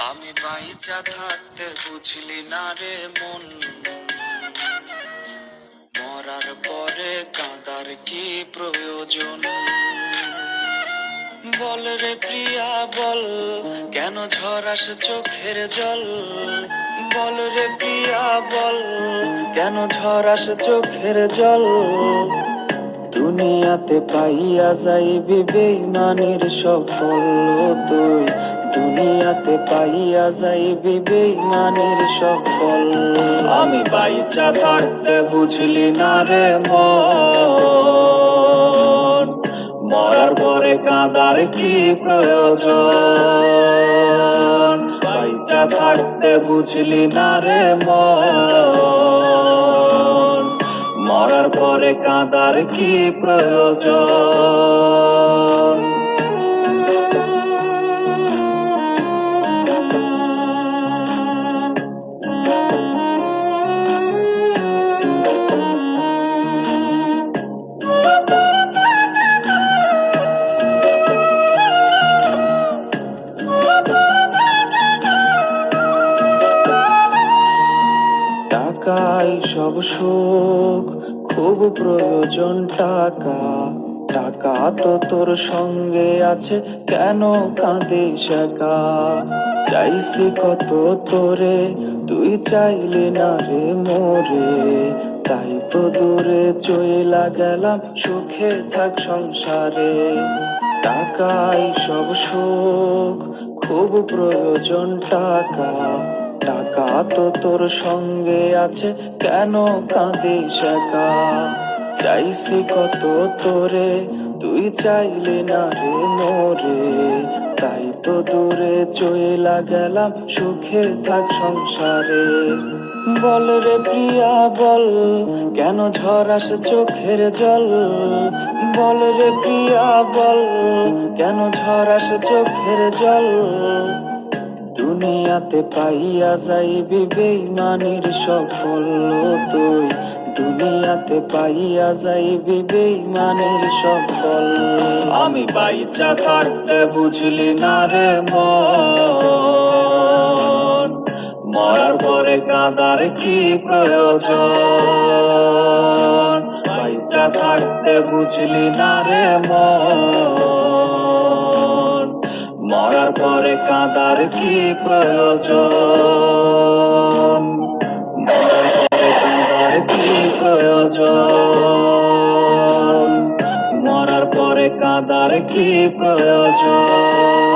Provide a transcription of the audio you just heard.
আমি বাইচা থাকতে বুঝলি না রে মন, মরার পরে কাঁদার কি প্রয়োজন? বল রে প্রিয়া বল, কেন ঝরাস চোখের জল? বল রে প্রিয়া বল, কেন ঝরাস চোখের জল? দুনিয়াতে পাইয়া যাইবি বেইমানের সফল তুই, দুনিয়াতে পাইয়া যাইবি বেইমানের সফল। আমি বাইচা থাকতে বুঝলি না রে মন, মরার পরে কাঁদার কি প্রয়োজন? বাইচা থাকতে বুঝলি না রে মন, মরার পরে কাঁদার কি প্রয়োজন? টাকাই সব সুখ, খুব প্রয়োজন টাকা। টাকা তো তোর সঙ্গে আছে, কেন কাঁদিস একা? চাইছি কত তোরে, তুই চাইলি না রে মোরে, তাই তো দূরে চইলা গেলাম, সুখে থাক সংসারে। টাকাই সব সুখ, খুব প্রয়োজন টাকা। টাকা তো তোর সঙ্গে আছে, কেন কাঁদিস একা? চাইছি কত তোরে, তুই চাইলি না রে মোরে, তাই তো দূরে চইলা গেলাম, সুখে থাক সংসারে। বল রে প্রিয়া বল, কেন ঝরাস চোখের জল? বল রে প্রিয়া বল, কেন ঝরাস চোখের জল? দুনিয়াতে পাইয়া যাইবি বেইমানের সফল তুই, দুনিয়াতে পাইয়া যাইবি বেইমানের সফল। আমি বাইচা থাকতে বুঝলি না রে মন, মরার পরে কাঁদার কি প্রয়োজন? বাইচা থাকতে বুঝলি না রে মন, মরার পরে কাঁদার কি প্রয়োজন? মরার পরে কাঁদার কি প্রয়োজন? মরার পরে কাঁদার কি প্রয়োজন?